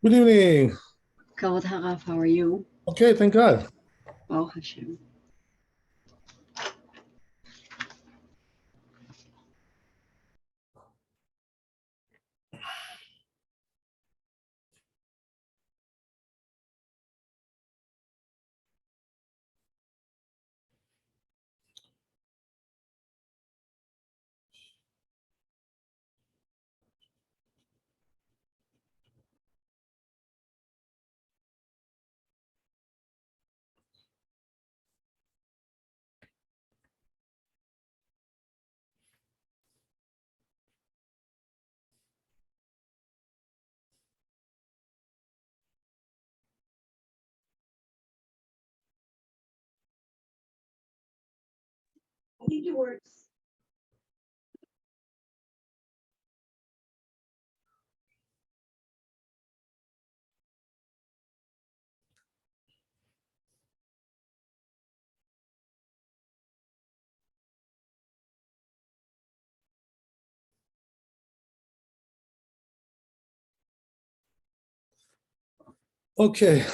Good evening. Kavod Harav, how are you? Okay, thank God. Baruch Hashem. I need your words. Okay.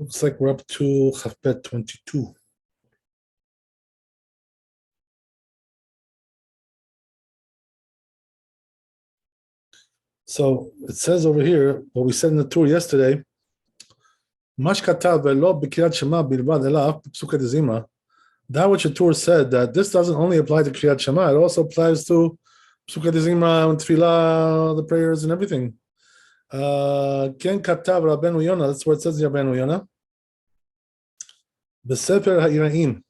Looks like we're up to Chafbet 22. So it says over here, what we said in the tour yesterday, that which the tour said, that this doesn't only apply to Kriyat Shema, it also applies to Psukat Zimra and Tfilah, the prayers and everything. Ken Katav Rabbeinu Yonah, that's where it says Rabbeinu Yonah. B'Sefer HaIra'im.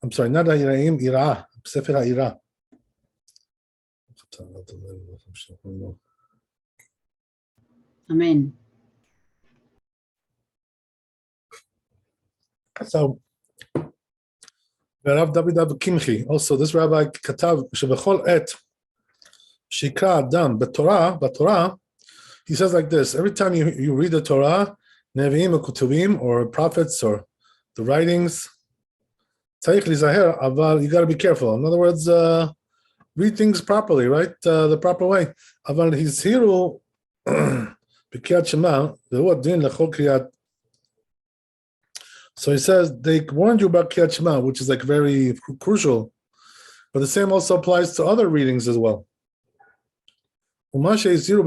I'm sorry, not HaIra'im, Ira'ah. B'Sefer HaIra'ah. Amen. So, Rav David Kimchi, also this rabbi Katav Shebechol Et Shikra Adam B'Torah, he says like this: every time you read the Torah, Nevi'im or Kutuvim or prophets or the writings, Tzarich Lizaher, Aval, you got to be careful. In other words, read things properly, right? The proper way. Aval Hizhiru B'Kriyat Shema Ve'hu Din L'Chol Kriyat. So he says they warned you about Kriyat Shema, which is like very crucial, but the same also applies to other readings as well. So he says,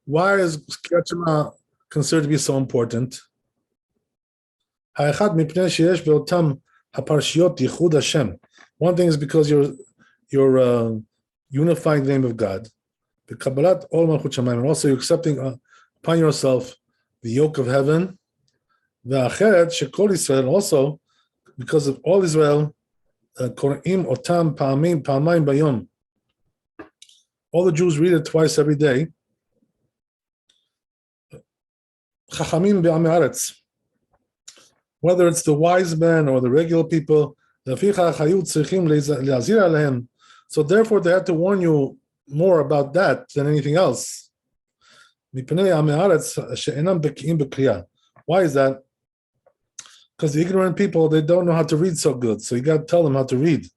why is Kriyat Shema considered to be so important? One thing is because you're unifying the name of God, and also you're accepting upon yourself the yoke of heaven. Also because of all Israel, all the Jews read it twice every day. Whether it's the wise men or the regular people, so therefore they had to warn you more about that than anything else. Why is that? Because the ignorant people, they don't know how to read so good, so you got to tell them how to read.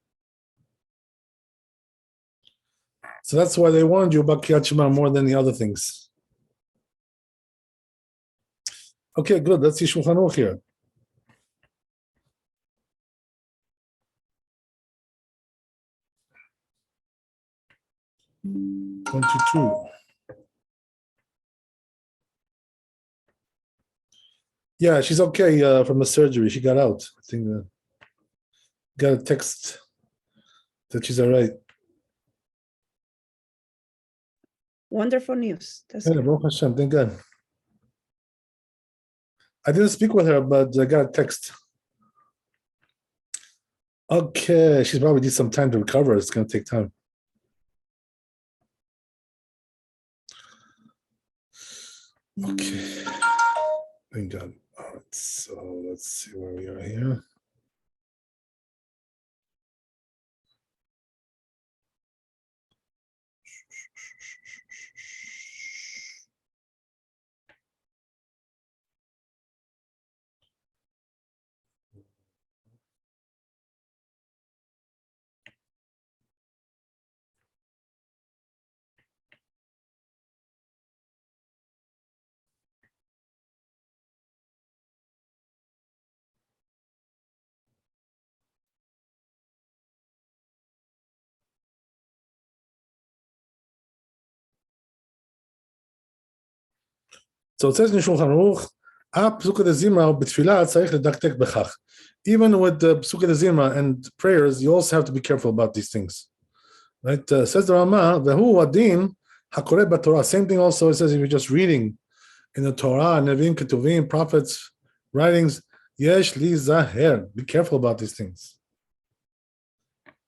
So that's why they warned you about Kriyat Shema more than the other things. Okay, good. Let's see Shulchan Aruch here. Mm. 22. Yeah, she's okay from the surgery. She got out. I think got a text that she's all right. Wonderful news. That's Yeah, Baruch Hashem, thank God. I didn't speak with her, but I got a text. Okay, she's probably need some time to recover. It's going to take time. Okay. Thank God. All right, so let's see where we are here. So it says in Shulchan Aruch, even with the Psukkah de Zimra and prayers, you also have to be careful about these things. Right? Says the Rama, Vehu adin hakore b'Torah. Same thing also, it says if you're just reading in the Torah, Nevim, Ketuvim, prophets, writings, yesh li zaher. Be careful about these things.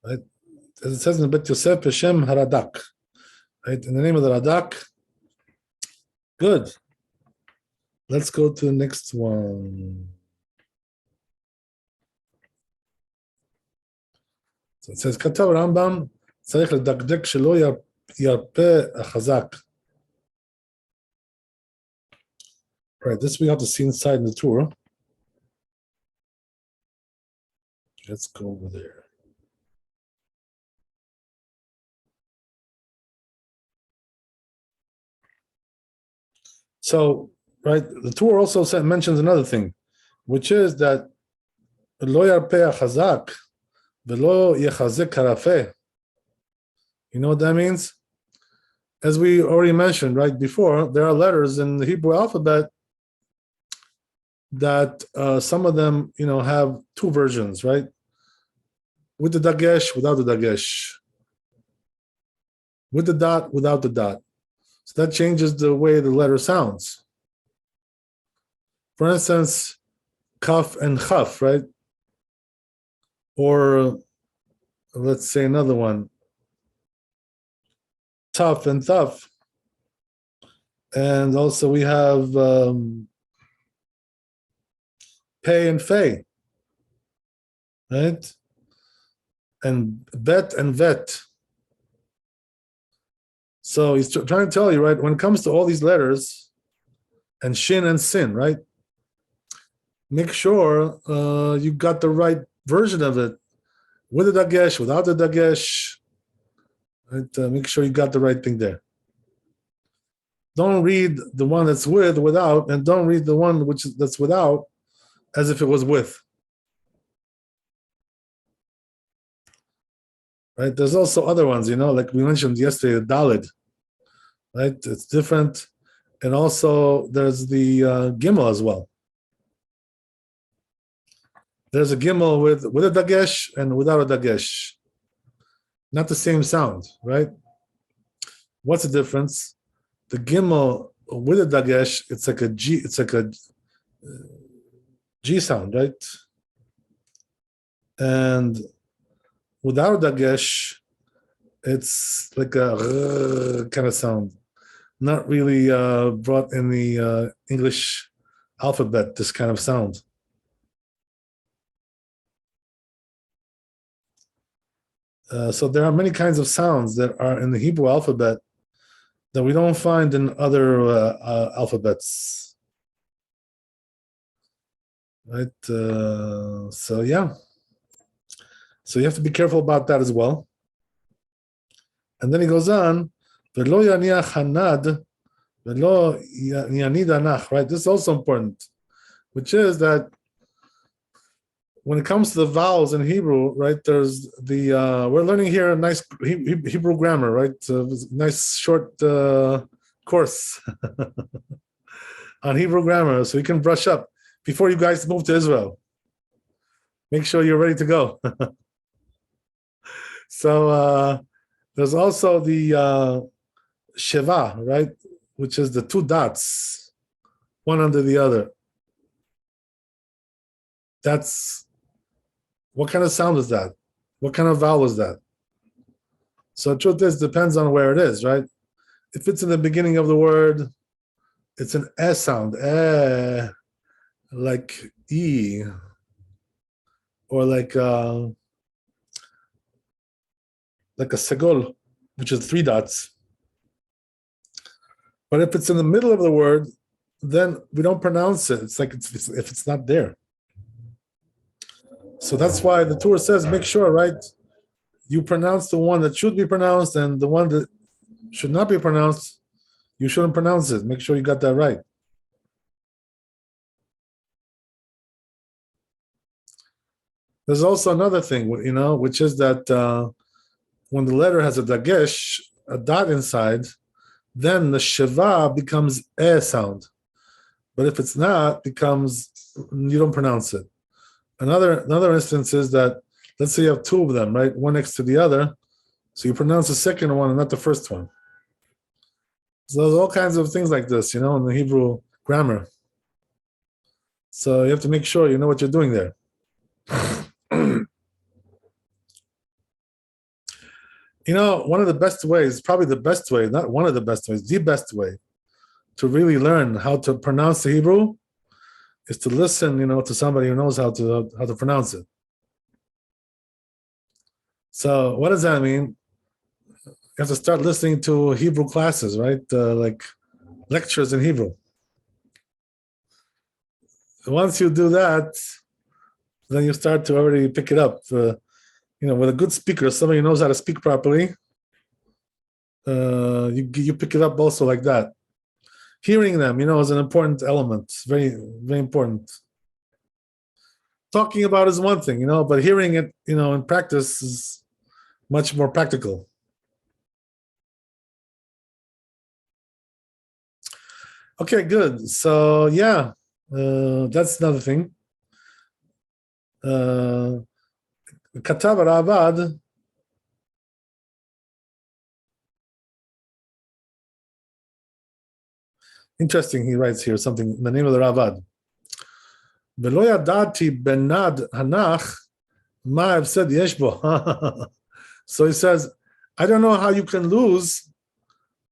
Right? As it says in Bet Yosef, Hashem Haradak. Right? In the name of the Radak. Good. Let's go to the next one. So it says, כתב רמב"ם, צריך לדקדק שלא ירפה החזק. Right, this we have to see inside in the Torah. Let's go over there. So, right, the Torah also mentions another thing, which is that לא ירפה החזק ולא יחזק הרפה. You know what that means? As we already mentioned right before, there are letters in the Hebrew alphabet that some of them, have two versions, right? With the dagesh, without the dagesh. With the dot, without the dot. So that changes the way the letter sounds. For instance, kaf and chaf, right? Or let's say another one, taf and taf. And also we have pay and fay, right? And bet and vet. So he's trying to tell you, right, when it comes to all these letters, and shin and sin, right? Make sure you got the right version of it, with the dagesh, without the dagesh. Right? Make sure you got the right thing there. Don't read the one that's with, without, and don't read the one that's without as if it was with. Right? There's also other ones, like we mentioned yesterday, the Dalid. Right? It's different. And also there's the Gimel as well. There's a Gimel with a dagesh and without a dagesh. Not the same sound, right? What's the difference? The Gimel with a dagesh, it's like a G sound, right? And without a dagesh, it's like a kind of sound. Not really brought in the English alphabet, this kind of sound. So there are many kinds of sounds that are in the Hebrew alphabet that we don't find in other alphabets. Right? So yeah. So you have to be careful about that as well. And then he goes on, V'lo yaniach hanad, v'lo yanid anach, right? This is also important, which is that when it comes to the vowels in Hebrew, right, there's the, we're learning here a nice Hebrew grammar, right? Nice short course on Hebrew grammar, so you can brush up before you guys move to Israel. Make sure you're ready to go. So there's also the Sheva, right, which is the two dots, one under the other. That's What kind of sound is that? What kind of vowel is that? So the truth is, depends on where it is, right? If it's in the beginning of the word, it's an S sound, like E, or like a segol, which is 3 dots. But if it's in the middle of the word, then we don't pronounce it. It's like if it's not there. So that's why the Torah says, make sure, right? You pronounce the one that should be pronounced, and the one that should not be pronounced, you shouldn't pronounce it. Make sure you got that right. There's also another thing, which is that when the letter has a dagesh, a dot inside, then the sheva becomes a sound. But if it's not, you don't pronounce it. Another instance is that, let's say you have 2 of them, right? One next to the other. So you pronounce the second one and not the first one. So there's all kinds of things like this, in the Hebrew grammar. So you have to make sure you know what you're doing there. One of the best ways, probably the best way, not one of the best ways, the best way to really learn how to pronounce the Hebrew is to listen, to somebody who knows how to pronounce it. So what does that mean? You have to start listening to Hebrew classes, right? Like lectures in Hebrew. Once you do that, then you start to already pick it up. With a good speaker, somebody who knows how to speak properly, you pick it up also like that. Hearing them, is an important element. Very, very important. Talking about is one thing, but hearing it, in practice is much more practical. Okay, good. So yeah, that's another thing. Katav Ravad. Interesting, he writes here something in the name of the Ravad. V'lo yadati benad hanach ma hafsed yesh bo. So he says, I don't know how you can lose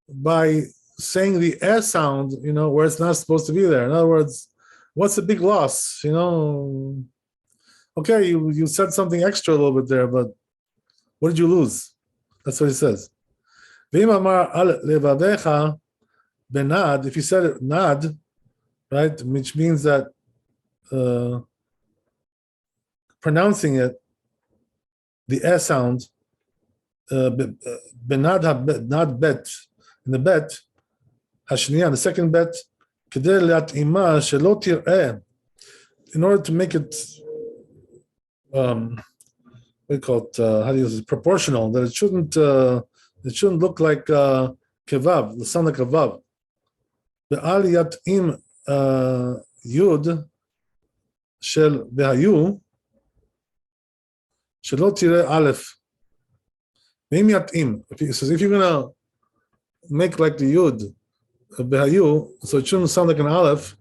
by saying the S sound, where it's not supposed to be there. In other words, what's the big loss? Okay, you said something extra a little bit there, but what did you lose? That's what he says. V'im amar al levavecha benad, if you said it nad, right, which means that pronouncing it, the S sound, benad not bet, in the bet, hashniya, the second bet, kedei le'at'ima shelo tir'eh, in order to make it, we call it, how do you use it, proportional, that it shouldn't look like kevav, the sound like a vav. Ve'al yat'im yud shel behayu shelo tir'eh aleph. Ve'im yat'im, if you're gonna make like the yud behayu, so it shouldn't sound like an aleph.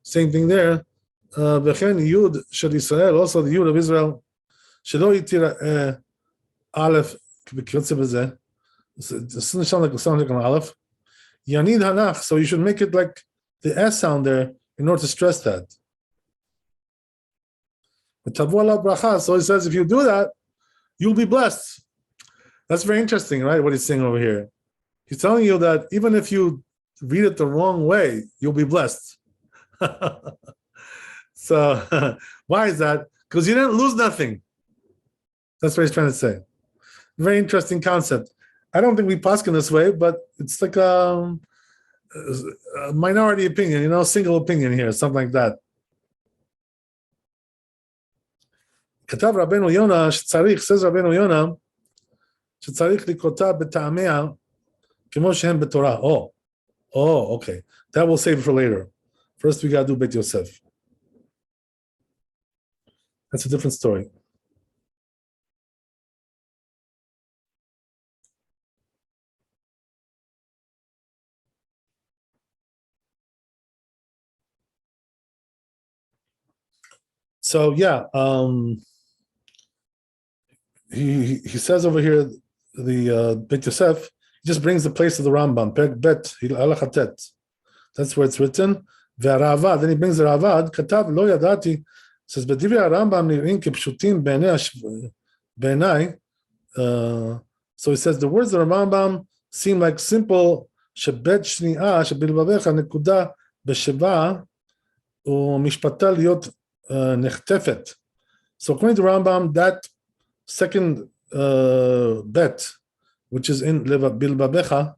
Same thing there. V'chen yud shel Israel, also the yud of Israel, shelo yitira aleph b'kirtze b'zeh. It doesn't sound like an aleph. Yanid hanach, so you should make it like the S sound there in order to stress that. So he says, if you do that, you'll be blessed. That's very interesting, right? What he's saying over here. He's telling you that even if you read it the wrong way, you'll be blessed. So why is that? Because you didn't lose nothing. That's what he's trying to say. Very interesting concept. I don't think we paskin this way, but it's like a minority opinion, single opinion here, something like that. כתב רבנו יונה שצריך, says רבנו יונה, שצריך לקרותה בטעמיה כמו שהם בתורה. Okay. That we'll save for later. First we got to do Bet Yosef. That's a different story. So yeah, he says over here, the Beit Yosef, he just brings the place of the Rambam, Perek Bet, Halachatet. That's where it's written. Ve'aravad, then he brings the Ravad, Katav lo yadati, says, B'divri Rambam nir'in kepshutim b'nai. So he says, the words of the Rambam seem like simple, shebet shni'ah, shebilvavecha nekuda b'sheva, u'mishpata liot nechtefet. So according to Rambam, that second bet, which is in bilvavecha,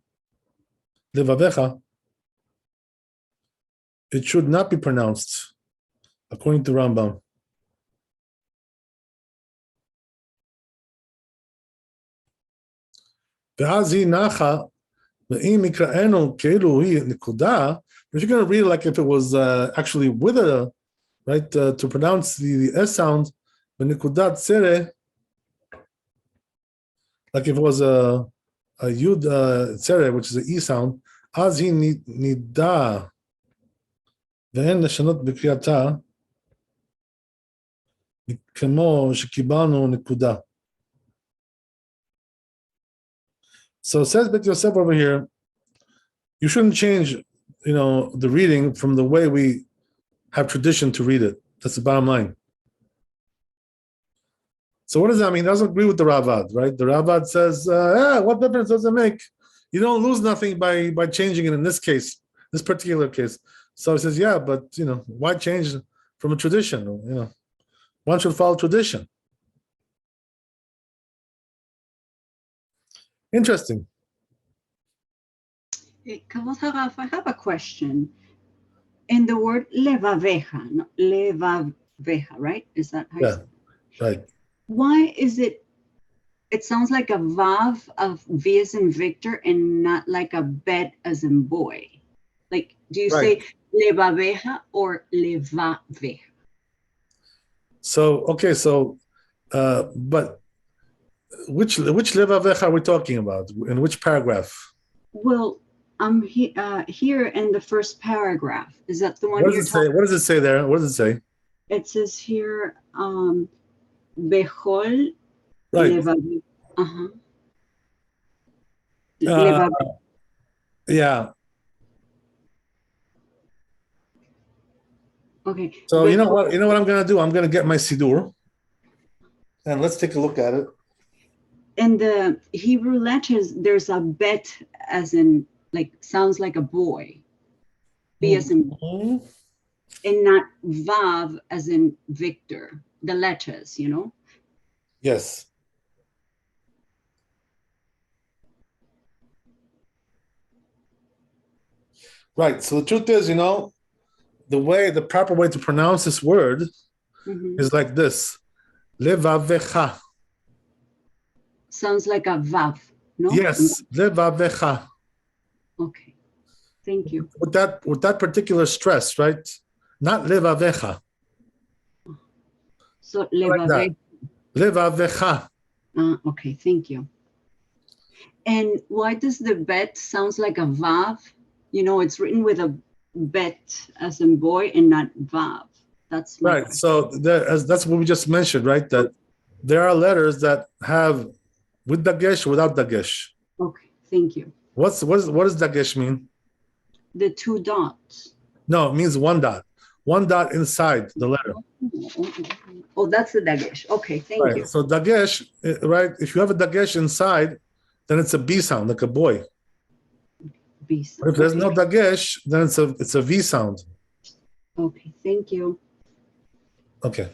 it should not be pronounced, according to Rambam. If you're going to read it like if it was actually with a, right, to pronounce the S sound, like if it was a yud tzere, which is an E sound, אז היא נידה ואין לשנות בקריאתה כמו שקיבלנו נקודה. So it says Bet Yosef over here, you shouldn't change, the reading from the way we have tradition to read it. That's the bottom line. So what does that mean? It doesn't agree with the Ravad, right? The Ravad says, what difference does it make? You don't lose nothing by changing it in this case, this particular case. So he says, yeah, but why change from a tradition? One should follow tradition. Interesting. Kavod Haraf, I have a question. In the word levavecha, no, levavecha, right? Is that how you say it? Right. Why is it sounds like a vav of V as in Victor and not like a bet as in boy? Like, do you say levavecha or levavecha? So, okay, but which levavecha are we talking about? In which paragraph? Well, I'm here in the first paragraph. Is that the one What does it say? What does it say there? What does it say? It says here, Bechol Right. levavecha. Yeah. Okay. So you know what I'm gonna do? I'm gonna get my Sidur and let's take a look at it. In the Hebrew letters, there's a bet as in sounds like a boy. B as in and not Vav as in Victor. The letters, Yes. Right. So the truth is, the proper way to pronounce this word is like this. Levavecha. Sounds like a Vav, no? Yes, levavecha. Okay. Thank you. With that particular stress, right? Not levavecha. So levavecha. Levavecha. Okay, thank you. And why does the bet sounds like a Vav? It's written with a bet as in boy and not Vav. That's my right. question. So that's what we just mentioned, right? That there are letters that have with dagesh, without dagesh. Okay, thank you. What does dagesh mean? The two dots. No, it means one dot. One dot inside the letter. Oh, that's the dagesh. Okay, thank you. So dagesh, right? If you have a dagesh inside, then it's a B sound, like a boy. B sound. But if there's no dagesh, then it's a V sound. Okay, thank you. Okay.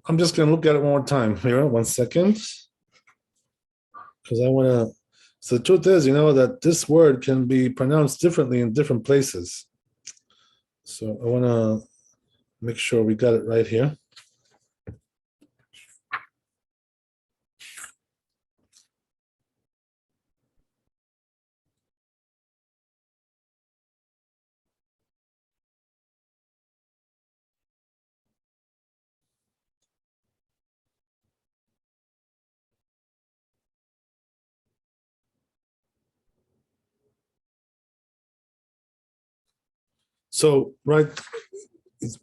I'm just going to look at it one more time here. 1 second. Because I want to. So the truth is, that this word can be pronounced differently in different places. So I want to make sure we got it right here. So, right,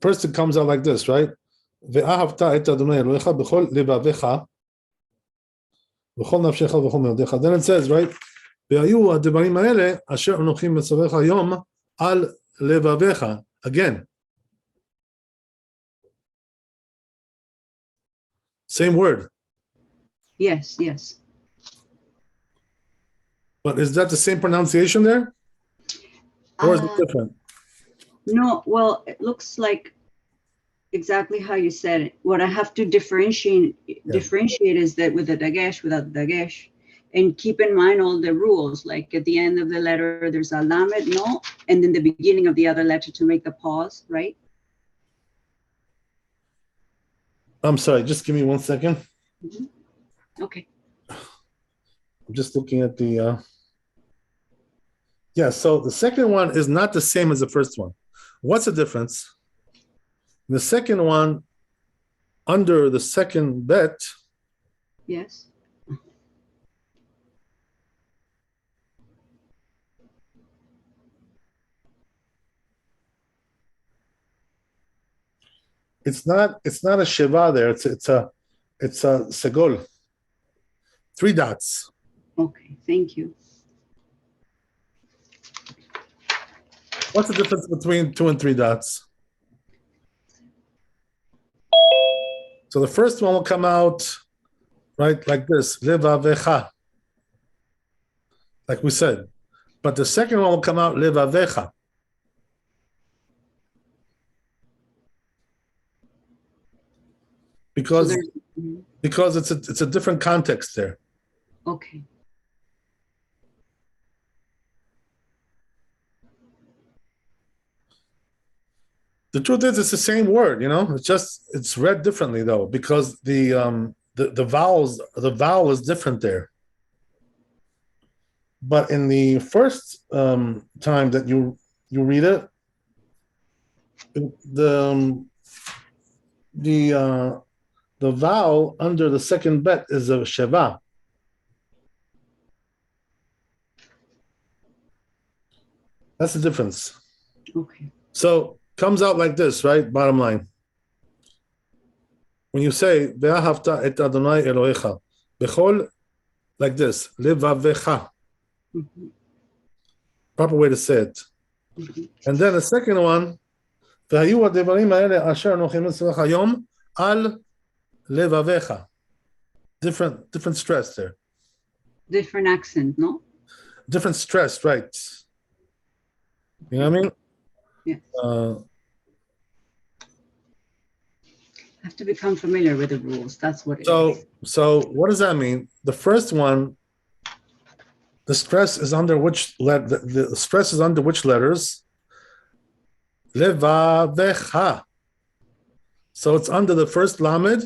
first it comes out like this, right? ואהבת את אדוני אלוהיך בכל לבביך, בכל נפשך ובכל מאודיך. Then it says, right? והיו הדברים האלה אשר אנוכי מצווך היום על לבביך. Again. Same word. Yes, yes. But is that the same pronunciation there? Or is it different? No, well, it looks like exactly how you said it. What I have to differentiate is that with the dagesh, without the dagesh, and keep in mind all the rules. Like at the end of the letter, there's a lamed, no, and then the beginning of the other letter to make the pause, right? I'm sorry, just give me 1 second. Okay. I'm just looking at the... Yeah, so the second one is not the same as the first one. What's the difference? The second one, under the second bet, Yes. it's not a Sheva there. It's a Segol. 3 dots. Okay, thank you. What's the difference between 2 and 3 dots? So the first one will come out, right, like this, levavecha, like we said. But the second one will come out levavecha. Because it's a different context there. Okay. The truth is, it's the same word, you know. It's read differently though, because the vowel is different there. But in the first time that you read it, the vowel under the second bet is a sheva. That's the difference. Okay. So comes out like this, right? Bottom line. When you say ve'ahavta et Adonai Elohecha, bechol, like this, levavecha. Proper way to say it. And then the second one, והיו הדברים האלה אשר אנוכי מצווך היום על לבביך. Different stress there. Different accent, no? Different stress, right? You know what I mean? Yeah. Have to become familiar with the rules. That's what it is. So what does that mean? The first one, the stress is under which the stress is under which letters? Levavecha. So it's under the first lamed,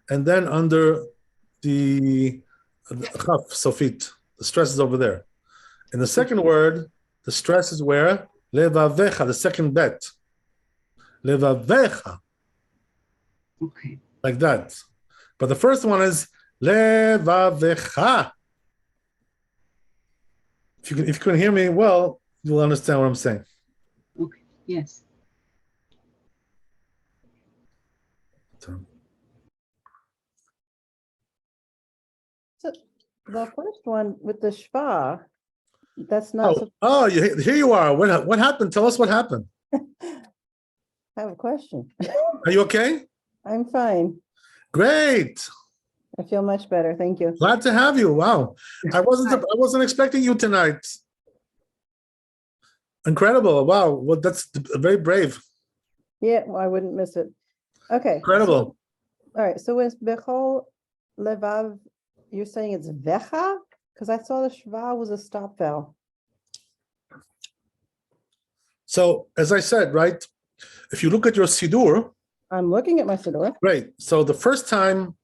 and then under the chaf, sofit. The stress is over there. In the second word, the stress is where? Levavecha, the second bet. Levavecha. Okay. Like that. But the first one is levavecha. If you couldn't hear me well, you'll understand what I'm saying. Okay. Yes. So the first one with the shva, that's not. Here you are. What happened? Tell us what happened. I have a question. Are you okay? I'm fine. Great. I feel much better. Thank you. Glad to have you. Wow. I wasn't expecting you tonight. Incredible. Wow. Well, that's very brave. Yeah, well, I wouldn't miss it. Okay. Incredible. All right. So with Bechol Levav, you're saying it's Vecha? Because I saw the Shva was a stop vowel. So, as I said, right, if you look at your Sidur. I'm looking at my Siddur. Right. So the first time,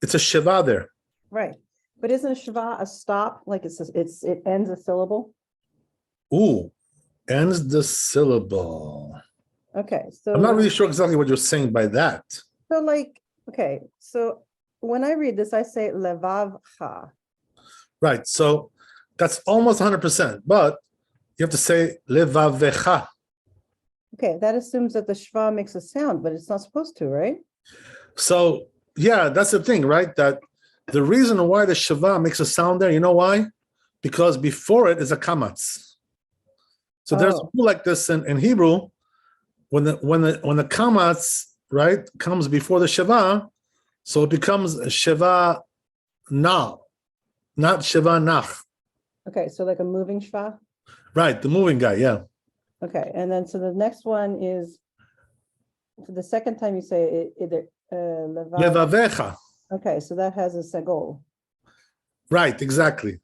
it's a Sheva there. Right. But isn't Shva a stop? Like it ends a syllable? Ooh, ends the syllable. Okay. So I'm not really sure exactly what you're saying by that. So like, okay. So when I read this, I say Levavcha. Right. So that's almost 100%. But you have to say Levavecha. Okay, that assumes that the shva makes a sound, but it's not supposed to, right? So, yeah, that's the thing, right? That the reason why the shava makes a sound there, you know why? Because before it is a kamatz. So there's a rule like this in Hebrew, when the kamatz, right, comes before the shava, so it becomes shava na, not shava nach. Okay, so like a moving shva. Right, the moving guy, yeah. Okay, and then so the next one is for the second time you say it Levavecha. Okay, so that has a segol. Right, exactly.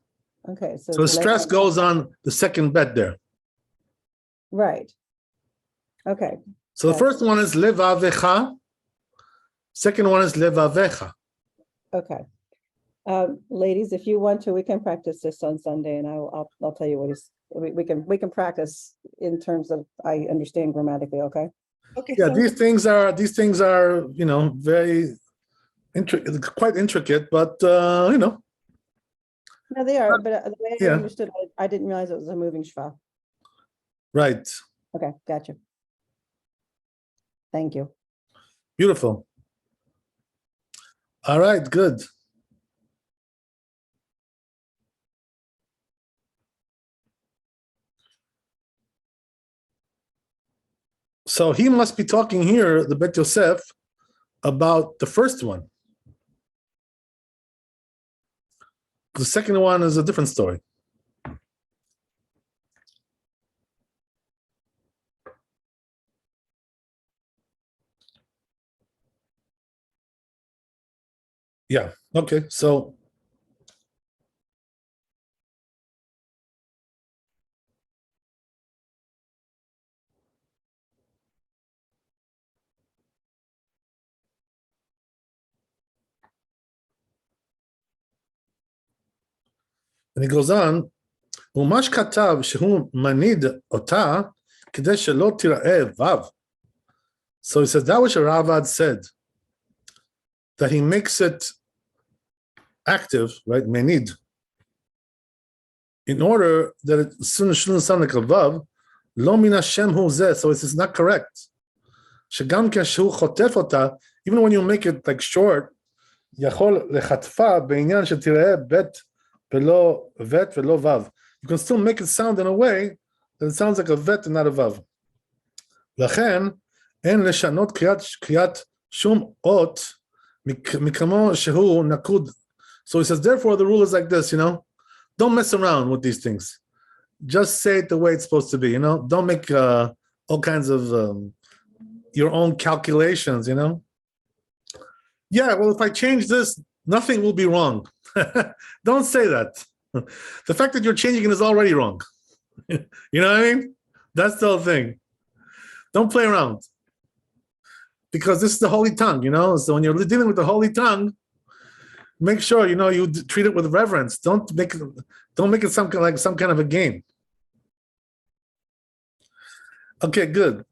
Okay, So the stress goes on the second bet there. Right. Okay. So the first one is levavecha. Second one is levavecha. Okay. Ladies, if you want to, we can practice this on Sunday, and I'll tell you what is we can practice in terms of I understand grammatically. Okay. Okay. Yeah, So these things are very quite intricate, but No, they are, but the way I Yeah. understood, I didn't realize it was a moving shva. right. Okay, gotcha. Thank you. Beautiful. All right, good. So he must be talking here, the Bet Yosef, about the first one. The second one is a different story. Yeah, okay, so and he goes on, ומש כתב שהוא מניד אותה כדי שלא תיראה וו. So he says, that was what Ravad said, that he makes it active, right, menid, in order that it shouldn't sound like a vav, lo min Hashem hu zeh, so it's not correct. שגם כשהוא חוטף אותה, even when you make it like short, יכול לחטפה בעניין שתראה בית ולא vet ולא vav. You can still make it sound in a way that it sounds like a vet and not a vav. לכן, אין לשנות קריאת שום אות מכמו שהוא נקוד. So he says, therefore the rule is like this, don't mess around with these things. Just say it the way it's supposed to be, don't make all kinds of your own calculations, Yeah, well, if I change this, nothing will be wrong. Don't say that. The fact that you're changing it is already wrong. You know what I mean? That's the whole thing. Don't play around. Because this is the holy tongue, So when you're dealing with the holy tongue, make sure, you treat it with reverence. Don't make it some kind of a game. Okay, good.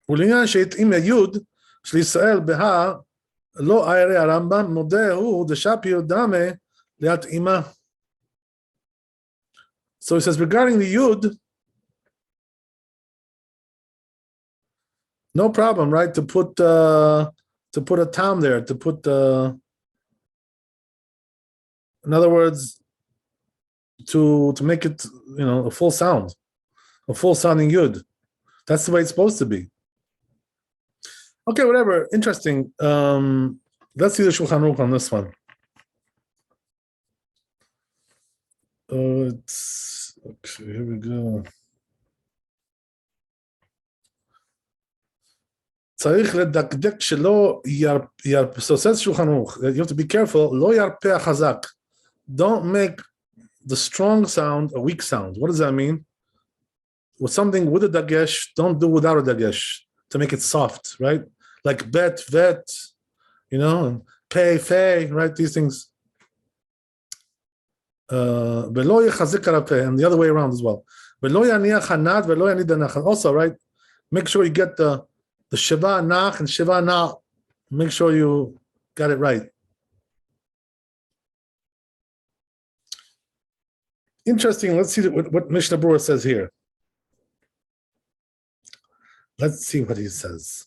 ולעניין שהתאים ליוד של ישראל בה לא איירי הרמב"ם מודה הוא דשפיו דמה להתאימה. So he says regarding the yud, no problem, right? To put a tam there, to put in other words, to make it a full sound, a full sounding yud. That's the way it's supposed to be. Okay, whatever. Interesting. Let's see the Shulchan Aruch on this one. Okay, here we go. צריך לדקדק שלא ירפה. So says Shulchan Aruch that you have to be careful. לא ירפה החזק. Don't make the strong sound a weak sound. What does that mean? With something with a dagesh, don't do without a dagesh to make it soft, right? Like bet, vet, and pay, fay, right? These things. ולא יחזק הרפה, and the other way around as well. ולא יניח הנד ולא יניד הנח. Also, right? Make sure you get the sheva nach and sheva na. Make sure you got it right. Interesting. Let's see what Mishnah Berurah says here. Let's see what he says.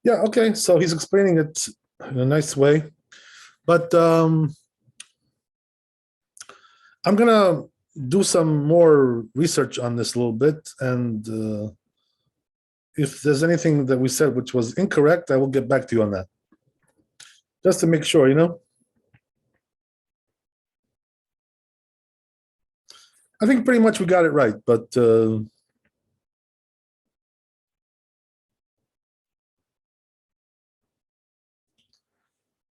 Yeah, okay. So he's explaining it in a nice way. But I'm going to do some more research on this a little bit. And if there's anything that we said which was incorrect, I will get back to you on that. Just to make sure, I think pretty much we got it right, but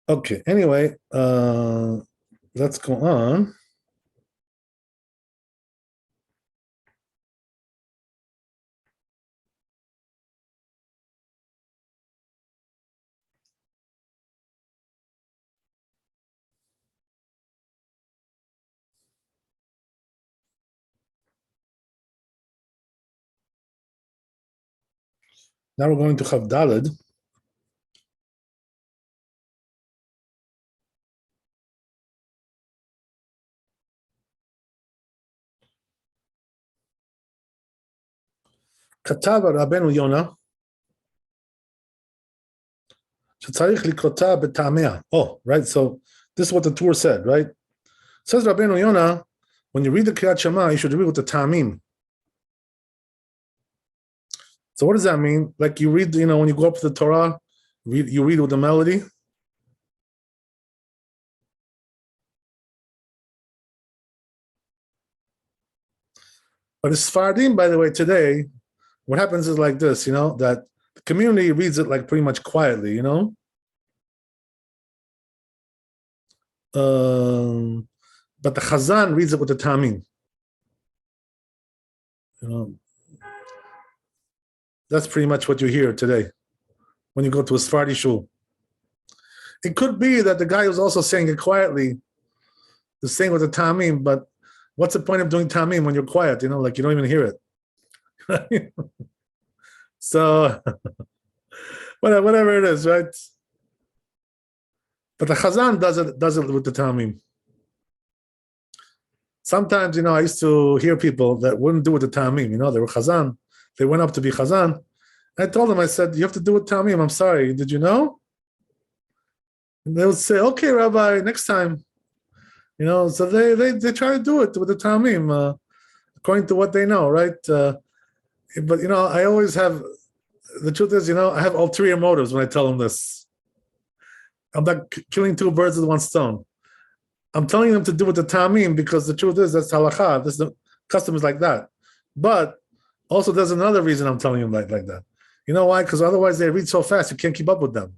okay, anyway, let's go on. Now we're going to have Daled. כתב רבנו יונה שצריך לקרותה בטעמיה. Oh, right, so this is what the Torah said, right? It says Rabbeinu Yona, when you read the Kriyat Shema, you should read with the ta'amim. So what does that mean? Like you read, when you go up to the Torah, you read with the melody. But it's Sfardim, by the way, today, what happens is like this, that the community reads it like pretty much quietly, but the Chazan reads it with the Tamim. That's pretty much what you hear today when you go to a Sephardi shul. It could be that the guy who's also saying it quietly is saying with the Tamim, but what's the point of doing Tamim when you're quiet? Like you don't even hear it. So whatever it is, right? But the Chazan does it with the Tamim. Sometimes, I used to hear people that wouldn't do it with the Tamim. They were Chazan. They went up to be Chazan. I told them, I said, you have to do it with Tamim. I'm sorry. Did you know? And they would say, okay, Rabbi, next time. So they try to do it with the Tamim, according to what they know, right? But, I always have, the truth is, I have ulterior motives when I tell them this. I'm not killing two birds with one stone. I'm telling them to do with the Tamim because the truth is that's halakha. This the custom is like that. But also there's another reason I'm telling them like that. You know why? Because otherwise they read so fast you can't keep up with them.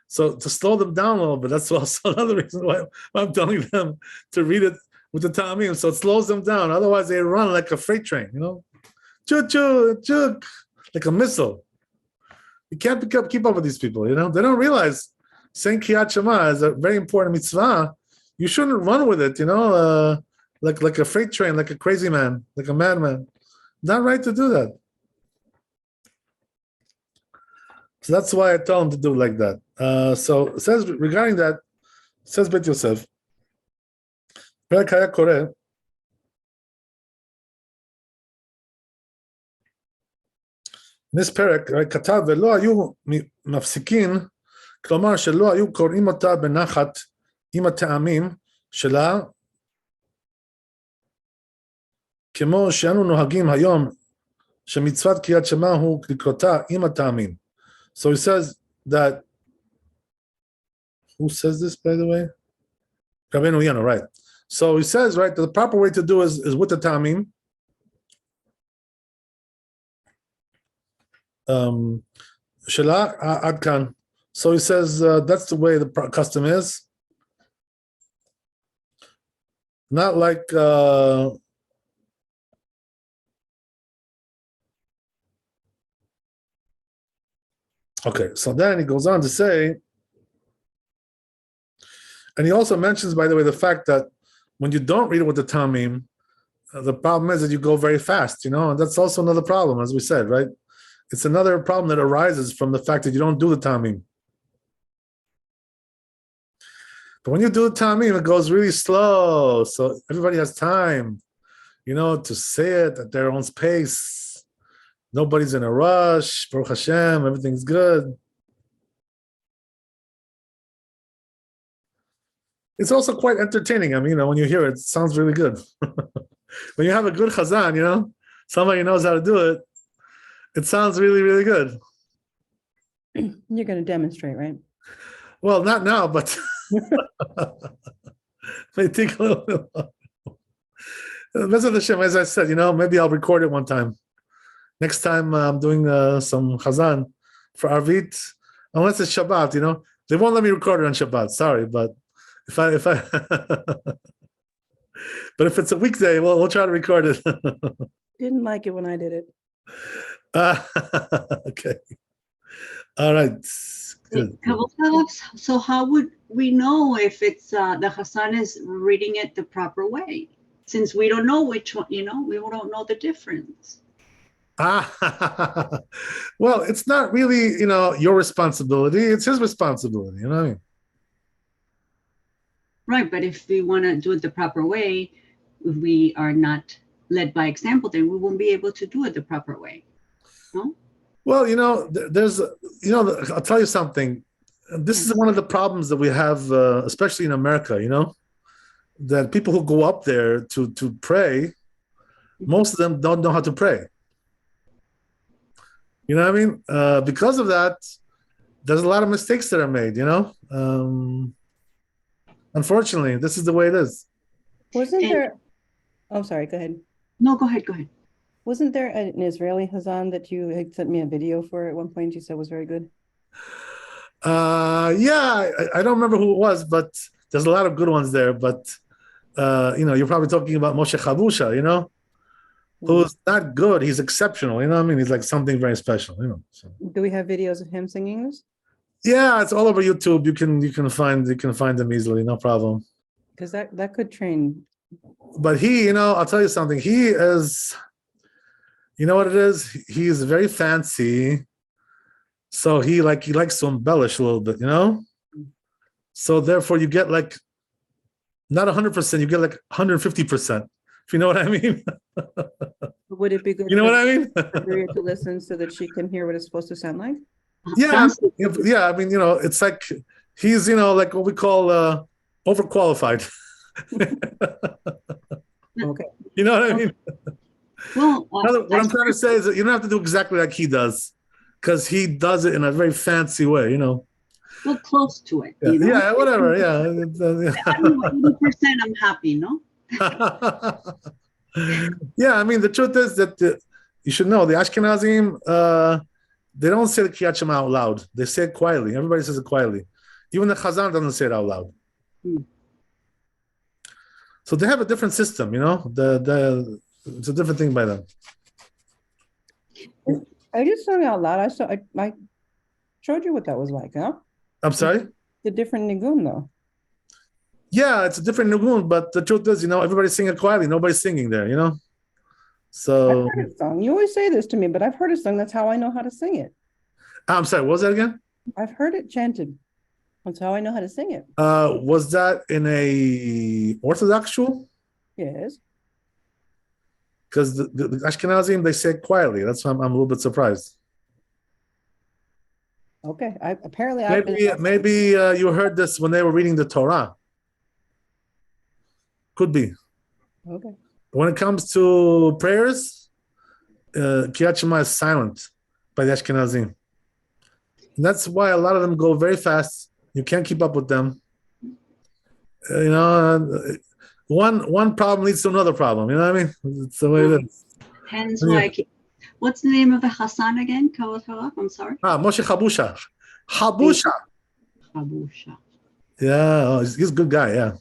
So to slow them down a little bit, that's also another reason why I'm telling them to read it with the Tamim. So it slows them down. Otherwise they run like a freight train, choo choo choo, like a missile. You can't keep up with these people. They don't realize saying Kriyat Shema is a very important mitzvah. You shouldn't run with it, like a freight train, like a crazy man, like a madman. Not right to do that. So that's why I tell him to do it like that. So it says regarding that, says Bet Yosef, פרק היה קורא, this פרק כתב ולא היו מפסיקים, כלומר שלא היו קוראים אותה בנחת עם הטעמים שלה, כמו שאנו נוהגים היום, שמצוות קריאת שמע הוא לקרותה עם הטעמים. So he says that, who says this, by the way? Rabbeinu Yona, right. So he says, right, the proper way to do is with the ta'amim. Shela adkan. So he says that's the way the custom is. Not like okay, so then he goes on to say, and he also mentions, by the way, the fact that when you don't read it with the tamim, the problem is that you go very fast, and that's also another problem, as we said, right? It's another problem that arises from the fact that you don't do the tamim. But when you do the tamim, it goes really slow, so everybody has time, to say it at their own pace. Nobody's in a rush. Baruch Hashem, everything's good. It's also quite entertaining. I mean, when you hear it, it sounds really good. When you have a good chazan, somebody who knows how to do it, it sounds really, really good. You're going to demonstrate, right? Well, not now, but may take a little bit longer. As I said, maybe I'll record it one time. Next time I'm doing some chazan for Arvit, unless it's Shabbat, they won't let me record it on Shabbat. Sorry, but if I but if it's a weekday, we'll try to record it. Didn't like it when I did it. Okay. All right. Good. So how would we know if it's the Hassan is reading it the proper way? Since we don't know which one, we don't know the difference. Well, it's not really, your responsibility. It's his responsibility, you know what I mean? Right, but if we want to do it the proper way, if we are not led by example, then we won't be able to do it the proper way. No? Well, there's, I'll tell you something. This is one of the problems that we have, especially in America, that people who go up there to pray, most of them don't know how to pray. You know what I mean? Because of that, there's a lot of mistakes that are made, Unfortunately, this is the way it is. Wasn't there? Oh, sorry. Go ahead. No, go ahead. Wasn't there an Israeli Hazan that you had sent me a video for at one point? You said was very good. Yeah, I don't remember who it was, but there's a lot of good ones there. But you're probably talking about Moshe Chabusha, who's not good. He's exceptional. You know what I mean? He's like something very special. So. Do we have videos of him singing this? Yeah, it's all over YouTube. You can find them easily, no problem. Because that could train. But he, I'll tell you something. He is, you know what it is? He is very fancy. So he likes to embellish a little bit, So therefore you get like not 100%, you get like 150%. If you know what I mean. Would it be good? You know what I mean? To listen so that she can hear what it's supposed to sound like? Yeah. I mean, it's like he's, like what we call overqualified. Okay. You know what I mean? Well, what I'm trying to say is that you don't have to do exactly like he does, because he does it in a very fancy way, Well, close to it. Yeah, whatever. Yeah. 80% I'm happy, no? Yeah, I mean, the truth is that you should know the Ashkenazim, they don't say the Kriyat Shema out loud. They say it quietly. Everybody says it quietly. Even the Chazan doesn't say it out loud. So they have a different system, it's a different thing by them. I just sang out loud. I showed you what that was like, huh? I'm sorry? The different nigun, though. Yeah, it's a different nigun, but the truth is, everybody's singing quietly. Nobody's singing there, So I've heard a song. You always say this to me, but I've heard a song. That's how I know how to sing it. I'm sorry, what was that again? I've heard it chanted. That's how I know how to sing it. Was that in a Orthodox shul? Yes. Because the Ashkenazim, they say it quietly. That's why I'm a little bit surprised. Okay. Maybe you heard this when they were reading the Torah. Could be. Okay. When it comes to prayers, Kriyat Shema is silent by the Ashkenazim. And that's why a lot of them go very fast. You can't keep up with them. One problem leads to another problem. You know what I mean? It's the way it is. Hence why what's the name of the Hassan again? I'm sorry. Moshe Chabusha. Chabusha. Yeah, he's a good guy, yeah.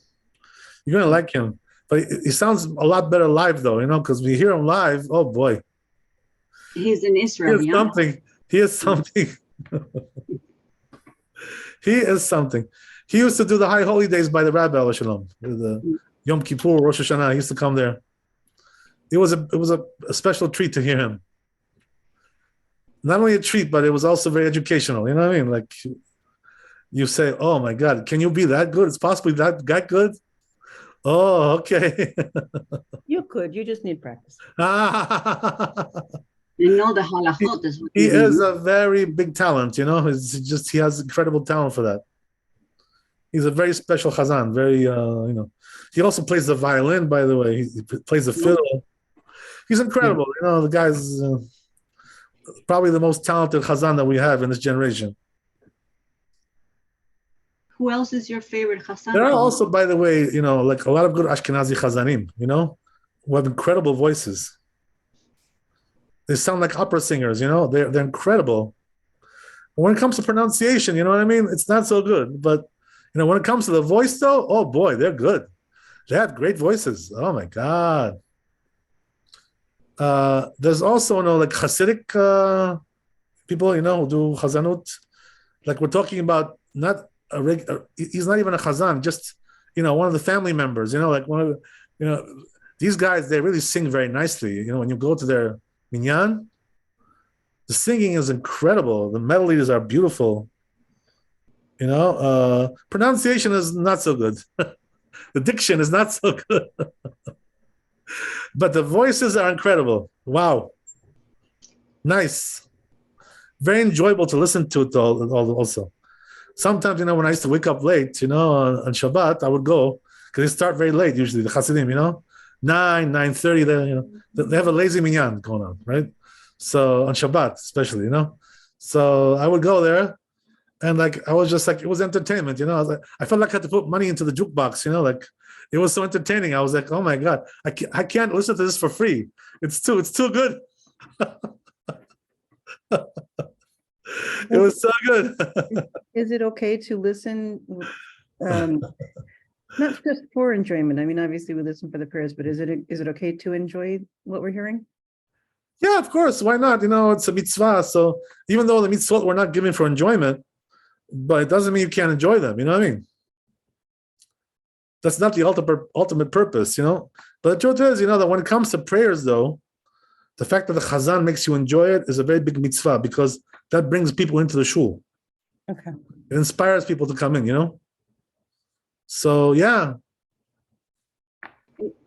You're going to like him. But he sounds a lot better live, though, because we hear him live. Oh boy, He's in Israel, he is something. He is something. He is something. He used to do the high holy days by the Rabbi Shalom, the Yom Kippur, Rosh Hashanah. He used to come there. It was a special treat to hear him. Not only a treat, but it was also very educational. You know what I mean? Like you say, "Oh my God, can you be that good? It's possibly that good." Oh, okay. You could. You just need practice. You know the halachot is what He you is mean. a very big talent. He has incredible talent for that. He's a very special chazan. Very, He also plays the violin. By the way, he plays the fiddle. He's incredible. The guy's probably the most talented chazan that we have in this generation. Who else is your favorite chazan? There are also, by the way, like a lot of good Ashkenazi chazanim, who have incredible voices. They sound like opera singers, they're incredible. But when it comes to pronunciation, you know what I mean? It's not so good. But, when it comes to the voice, though, oh boy, they're good. They have great voices. Oh my God. There's also, like Hasidic people, who do chazanut. Like we're talking about he's not even a chazan, just, one of the family members, like one of the, these guys, they really sing very nicely. When you go to their minyan, the singing is incredible. The melodies are beautiful. Pronunciation is not so good. The diction is not so good. But the voices are incredible. Wow. Nice. Very enjoyable to listen to it also. Sometimes, when I used to wake up late, on Shabbat, I would go, because they start very late usually, the Hasidim, 9:30, they have a lazy minyan going on, right? So on Shabbat, especially, So I would go there, and I was just it was entertainment, I felt like I had to put money into the jukebox, it was so entertaining. I was like, oh my God, I can't listen to this for free. It's too good. It was so good. Is it okay to listen, not just for enjoyment? I mean, obviously we listen for the prayers, but is it okay to enjoy what we're hearing? Yeah, of course. Why not? It's a mitzvah. So even though the mitzvot were not given for enjoyment, but it doesn't mean you can't enjoy them. You know what I mean? That's not the ultimate purpose, But the truth is, that when it comes to prayers, though, the fact that the chazan makes you enjoy it is a very big mitzvah, because that brings people into the shul. Okay. It inspires people to come in, So yeah.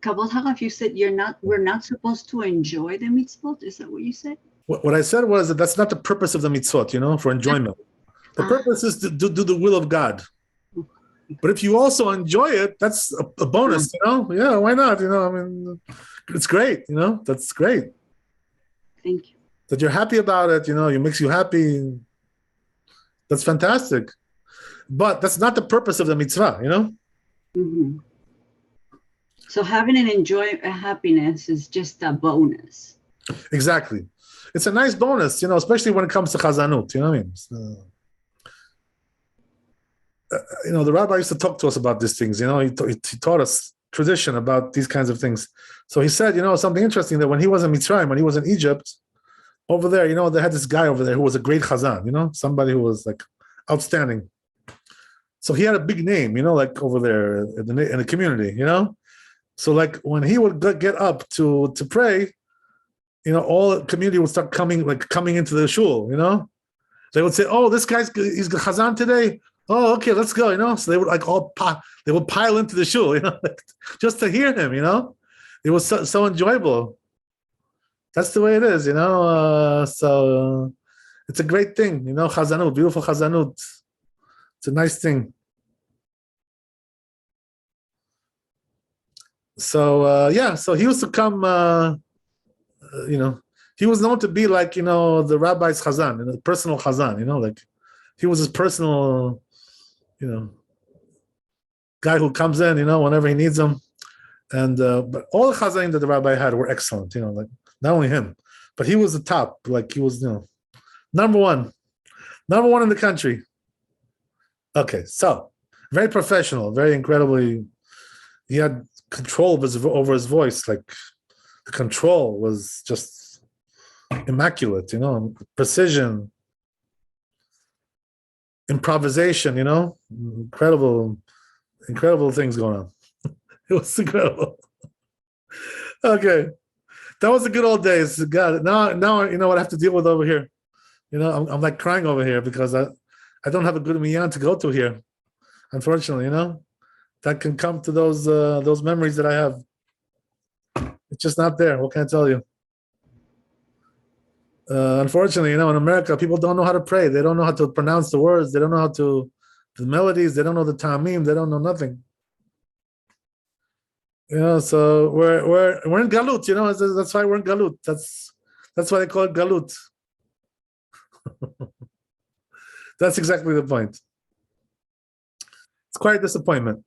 Kabbalah Harav, you said we're not supposed to enjoy the mitzvot. Is that what you said? What I said was that that's not the purpose of the mitzvot, for enjoyment. The purpose is to do the will of God. But if you also enjoy it, that's a bonus, Yeah, why not? I mean, it's great, That's great. Thank you. That you're happy about it, it makes you happy. That's fantastic. But that's not the purpose of the mitzvah, Mm-hmm. So having a happiness is just a bonus. Exactly. It's a nice bonus, especially when it comes to chazanut, you know what I mean? So, the rabbi used to talk to us about these things, he taught us tradition about these kinds of things. So he said, something interesting, that when he was in Mitzrayim, when he was in Egypt, over there, they had this guy over there who was a great chazan, somebody who was outstanding. So he had a big name, over there in the community, So when he would get up to pray, all the community would start coming into the shul, They would say, oh, he's chazan today. Oh, okay, let's go, So they would pile into the shul, just to hear him, It was so enjoyable. That's the way it is, So it's a great thing, chazanut, beautiful chazanut. It's a nice thing. So so he used to come, he was known to be the rabbi's chazan, personal chazan, he was his personal, guy who comes in, whenever he needs him. And but all the chazanim that the rabbi had were excellent, not only him, but he was the top, he was, number one in the country. Okay, so very professional, very incredibly. He had control over his voice, like the control was just immaculate, precision, improvisation, incredible things going on. It was incredible. Okay, that was the good old days. God, now you know what I have to deal with over here. I'm like crying over here because I don't have a good minyan to go to here. Unfortunately, that can come to those memories that I have. It's just not there. What can I tell you? Unfortunately, in America, people don't know how to pray. They don't know how to pronounce the words. They don't know the melodies. They don't know the tamim. They don't know nothing. So we're in galut. That's why we're in galut. That's why they call it galut. That's exactly the point. It's quite a disappointment,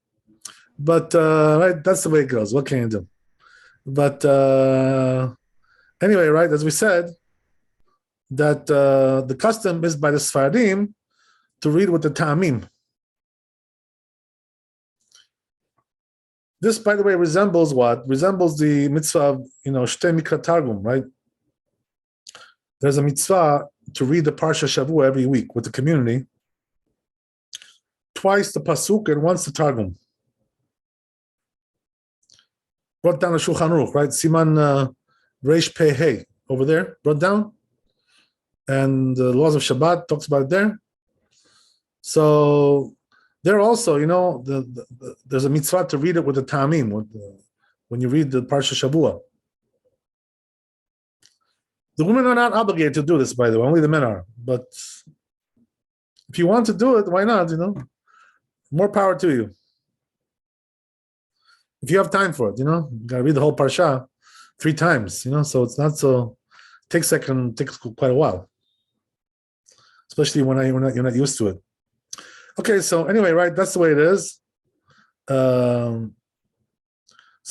but right, that's the way it goes. What can you do? But anyway, right, as we said, that the custom is by the Sfaradim to read with the ta'amim. This, by the way, resembles what? Resembles the mitzvah of, Shtei Mikra Targum, right? There's a mitzvah to read the Parsha Shavua every week with the community. Twice the Pasuk and once the Targum. Brought down the Shulchan Aruch, right? Siman Reish Pei Hey, over there, brought down. And the laws of Shabbat talks about it there. So there also, there's a mitzvah to read it with the ta'amim, when you read the Parsha Shavua. The women are not obligated to do this, by the way, only the men are. But if you want to do it, why not, More power to you. If you have time for it, you gotta read the whole Parsha 3 times, so it's not so, takes quite a while. Especially when you're not used to it. Okay, so anyway, right, that's the way it is. So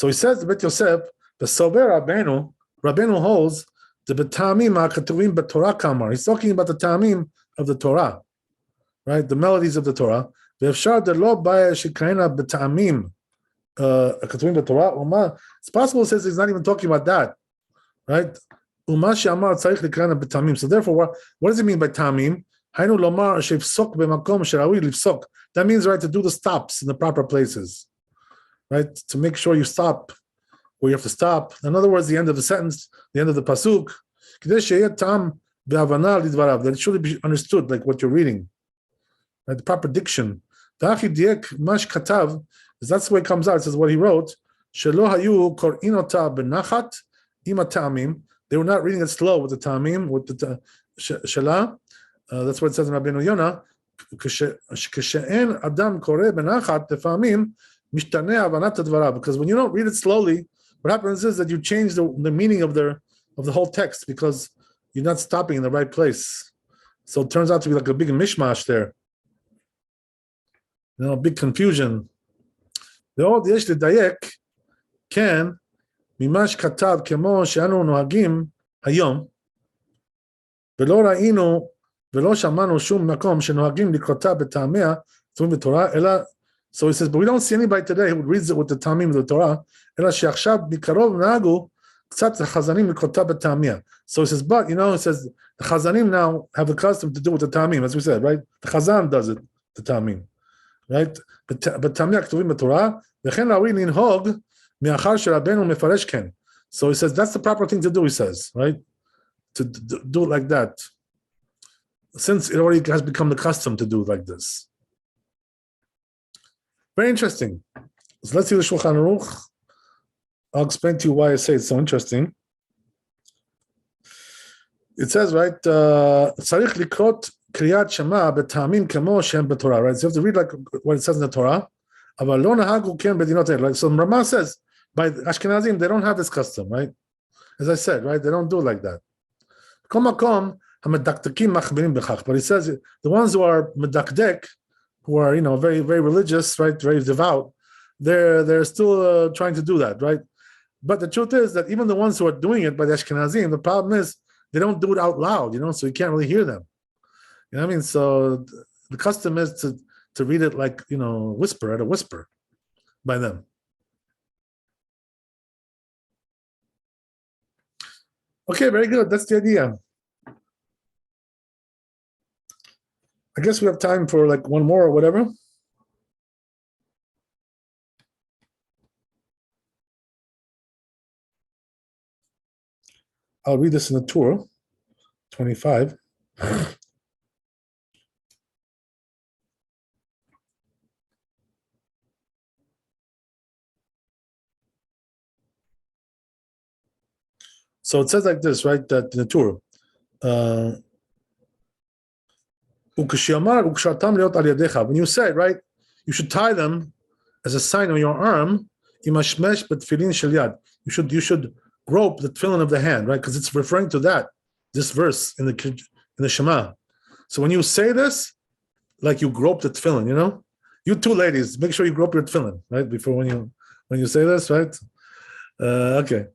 he says, Bet Yosef, the Sober Rabbeinu holds the betamim ha'katuvim b'Torah kamar. He's talking about the tamim of the Torah, right? The melodies of the Torah. Ve'efshar delo baya shekayna betamim ha'katuvim b'Torah. It's possible, it says he's not even talking about that, right? Uma she'amar tzarich lekayna betamim. So therefore, what does it mean by tamim? That means, right, to do the stops in the proper places, right? To make sure you stop where you have to stop. In other words, the end of the sentence, the end of the pasuk, that it should be understood, like what you're reading, right? The proper diction. That's the way it comes out. It says what he wrote. They were not reading it slow with the ta'amim, with the shelah. That's what it says in Rabbeinu Yonah. Because when you don't read it slowly, what happens is that you change the meaning of the whole text because you're not stopping in the right place. So it turns out to be like a big mishmash there. Big confusion. ועוד יש לדייק, כן, ממה שכתב כמו שאנו נוהגים היום, ולא ראינו ולא שמענו שום מקום שנוהגים לקרותה בטעמיה, כתובים בתורה, אלא, so he says, but we don't see anybody today who reads it with the טעמים of the Torah, אלא שעכשיו מקרוב נהגו קצת החזנים לקרותה בטעמיה. So he says, but, he says, the chazanim now have a custom to do with the ta'amim, as we said, right? The chazan does it, the ta'amim, right? בטעמיה כתובים בתורה, וכן ראוי לנהוג מאחר שרבנו מפרש כן. So he says, that's the proper thing to do, he says, right? To do it like that. Since it already has become the custom to do it like this. Very interesting. So let's see the Shulchan Aruch. I'll explain to you why I say it's so interesting. It says, right, צריך לקרות קריאת שמע בטעמים כמו שהם בתורה, right? So you have to read like what it says in the Torah. אבל לא נהגו כן בדינות האלה. So Rama says, by Ashkenazim, they don't have this custom, right? As I said, right, they don't do it like that. כל מקום, המדקדקים מחמירים בכך. But he says, the ones who are מדקדק, who are, very, very religious, right, very devout, they're still trying to do that, right? But the truth is that even the ones who are doing it by the Ashkenazim, the problem is they don't do it out loud, so you can't really hear them. You know what I mean? So the custom is to read it like, whisper, at a whisper by them. Okay, very good. That's the idea. I guess we have time for like one more or whatever. I'll read this in the tour, 25. So it says like this, right? That in the tour. When you say, right, you should tie them as a sign on your arm. You should grope the tefillin of the hand, right? Because it's referring to that, this verse in the Shema. So when you say this, like you grope the tefillin, you know? You two ladies, make sure you grope your tefillin, right? Before when you say this, right? Okay.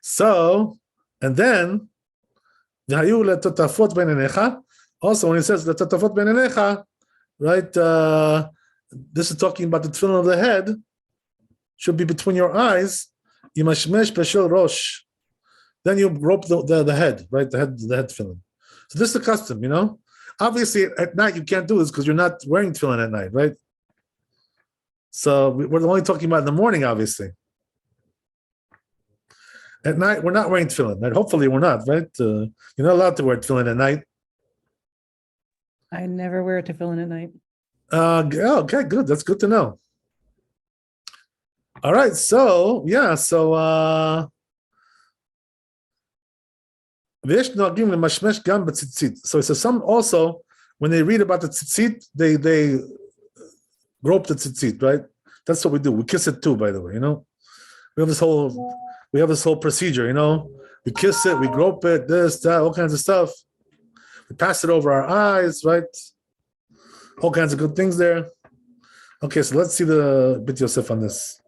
So, and then also when it says right, this is talking about the tefillin of the head, should be between your eyes. Then you rope the head, right? The head tefillin. So this is the custom, you know. Obviously, at night you can't do this because you're not wearing tefillin at night, right? So we're only talking about in the morning, obviously. At night, we're not wearing tefillin. Right? Hopefully, we're not, right? You're not allowed to wear tefillin at night. I never wear tefillin at night. Okay, good. That's good to know. All right, so yeah, so so it says some also when they read about the tzitzit, they grope the tzitzit, right? That's what we do. We kiss it too, by the way. You know, we have this whole procedure. You know, we kiss it, we grope it, this, that, all kinds of stuff. We pass it over our eyes, right? All kinds of good things there. Okay, so let's see the Bit Yosef on this.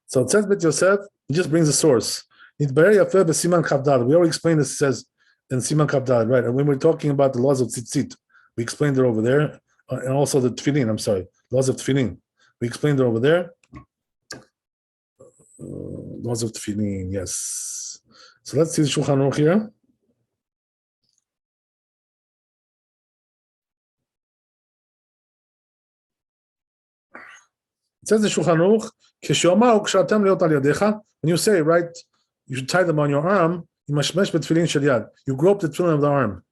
So it says Bit Yosef, he just brings a source. We already explained this, it says in Siman Kavdad, right? And when we're talking about the laws of tzitzit, we explained it over there, and also the tefillin, laws of tefillin. We explained it over there. Laws of tefillin, yes. So let's see the Shulchan Aruch here. It says in Shulchan Aruch, when you say, right, you should tie them on your arm, you grope the tefillin of the arm.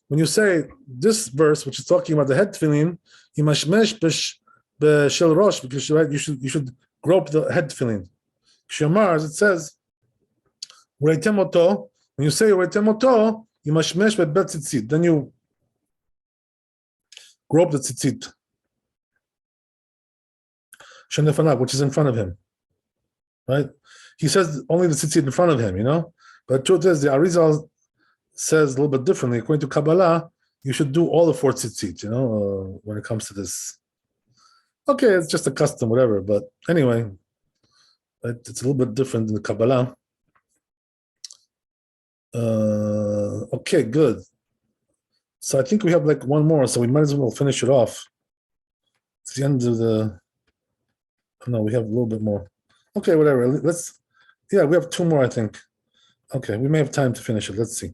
When you say this verse, which is talking about the head tefillin, because right, you should grope the head tefillin. As it says, when you say then you grope the tzitzit, which is in front of him, right? He says only the tzitzit in front of him, you know. But the truth is, the Arizal says a little bit differently. According to Kabbalah, you should do all the 4 tzitzit, you know, when it comes to this. Okay, it's just a custom, whatever. But anyway, it's a little bit different than the Kabbalah. Okay, good. So I think we have like one more, so we might as well finish it off. It's the end of the. No, we have a little bit more. Okay, whatever. Yeah, we have 2 more, I think. Okay, we may have time to finish it. Let's see.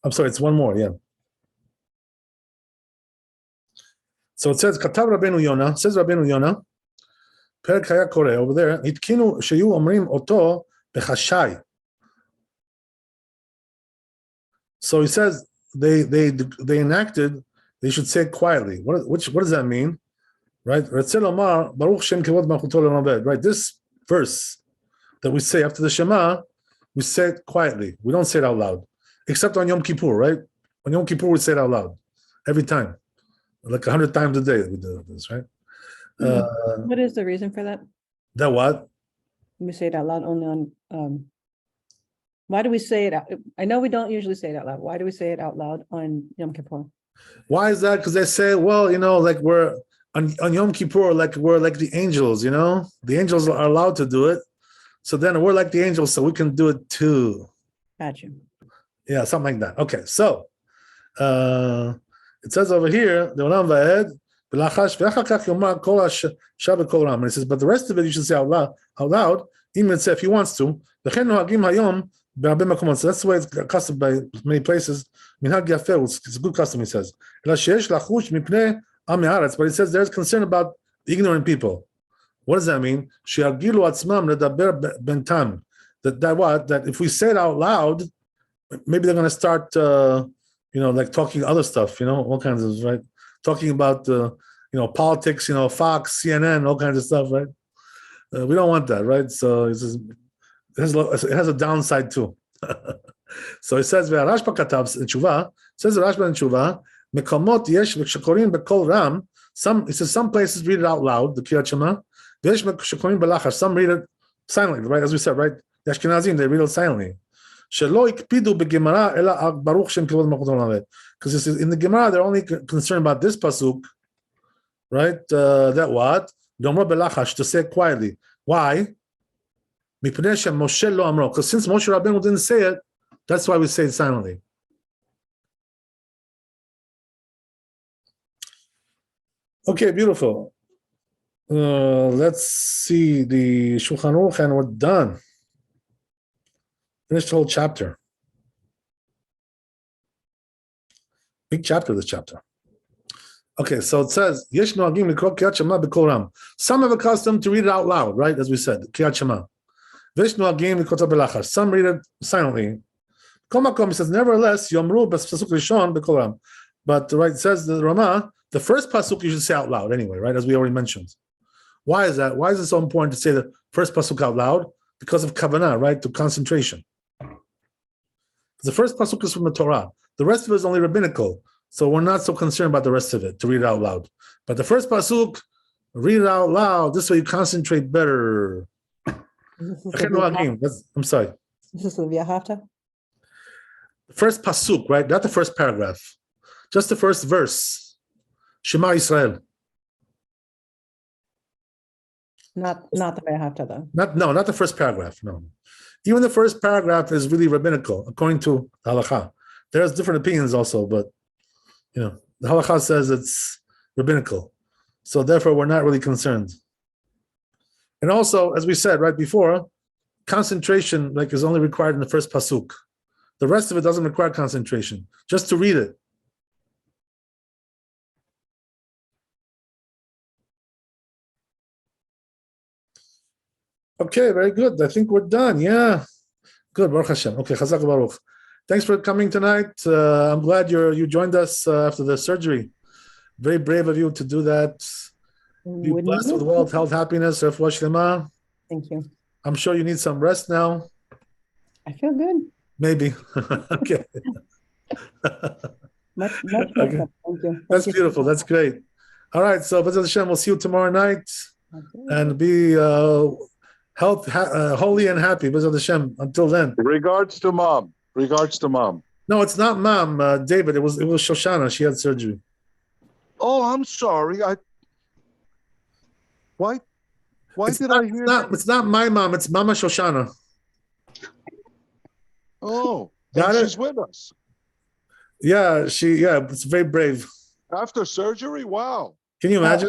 I'm sorry, it's one more, yeah. So it says, Katav Rabbeinu Yonah, says Rabbeinu Yonah, Perek Haya Kore, over there, Hitkinu Sheyu Omrim Oto Bechashai. So he says they enacted they should say it quietly. What does that mean? Right? Right? This verse that we say after the Shema, we say it quietly. We don't say it out loud, except on Yom Kippur, right? On Yom Kippur, we say it out loud every time, like 100 times a day we do this, right? What is the reason for that? That what? We say it out loud only on, why do we say it out? I know we don't usually say it out loud. Why do we say it out loud on Yom Kippur? Why is that? Because they say, well, like we're on Yom Kippur, like we're like the angels, the angels are allowed to do it. So then we're like the angels, so we can do it too. Gotcha. Yeah, something like that. Okay, so it says over here, and it says, but the rest of it you should say out loud, even if he wants to. So that's the way it's accustomed by many places. It's a good custom, he says. But he says there's concern about the ignorant people. What does that mean? That if we say it out loud, maybe they're going to start, like talking other stuff, all kinds of, right? Talking about, politics, Fox, CNN, all kinds of stuff, right? We don't want that, right? So it has a downside too. So it says, "Rashba katabs in tshuva." Says Rashba in tshuva, "Mekomot yesh v'shakorim b'kol ram." It says some places read it out loud, the Kriyat Shema. V'yesh v'shakorim b'lachar. Some read it silently, right? As we said, right? The Ashkenazim, they read it silently. Shelo ikpidu b'gemara ela baruch shem kivod malchut olam. Because in the Gemara, they're only concerned about this pasuk, right? That what? Gomra b'lachash, to say it quietly. Why? Because since Moshe Rabbeinu didn't say it, that's why we say it silently. Okay, beautiful. Let's see the Shulchan Aruch, and we're done. Finished the whole chapter. Big chapter, this chapter. Okay, so it says, Yesh noagim likro Kriyat Shema b'kol ram. Some have a custom to read it out loud, right? As we said, Kriyat Shema. Some read it silently. He says, nevertheless, Yomru pasuk rishon b'kol ram. But right, it says the Rama, the first pasuk you should say out loud anyway, right? As we already mentioned. Why is that? Why is it so important to say the first pasuk out loud? Because of kavanah, right? To concentration. The first pasuk is from the Torah. The rest of it is only rabbinical, so we're not so concerned about the rest of it to read it out loud. But the first pasuk, read it out loud. This way you concentrate better. I'm sorry. This is the V'ahavta? The first pasuk, right? Not the first paragraph. Just the first verse. Shema Yisrael. Not the V'ahavta though. Not the first paragraph. No. Even the first paragraph is really rabbinical, according to the halakha. There's different opinions also, but the halakha says it's rabbinical. So therefore, we're not really concerned. And also, as we said right before, concentration is only required in the first pasuk. The rest of it doesn't require concentration, just to read it. Okay, very good. I think we're done. Yeah. Good. Baruch Hashem. Okay, Chazak Baruch. Thanks for coming tonight. I'm glad you joined us after the surgery. Very brave of you to do that. Be blessed with wealth, health, happiness, refuah shlema. Thank you. I'm sure you need some rest now. I feel good. Maybe. Okay. Much Okay. Thank you. That's beautiful. That's great. All right. So, B'ezras Hashem, we'll see you tomorrow night. And be holy and happy. B'ezras Hashem. Until then. Regards to mom. No, it's not mom, David. It was Shoshana. She had surgery. Oh, I'm sorry. Why did I hear that? It's not my mom. It's Mama Shoshana. Oh, Got she's it? with us. Yeah, it's very brave. After surgery? Wow. Can you imagine?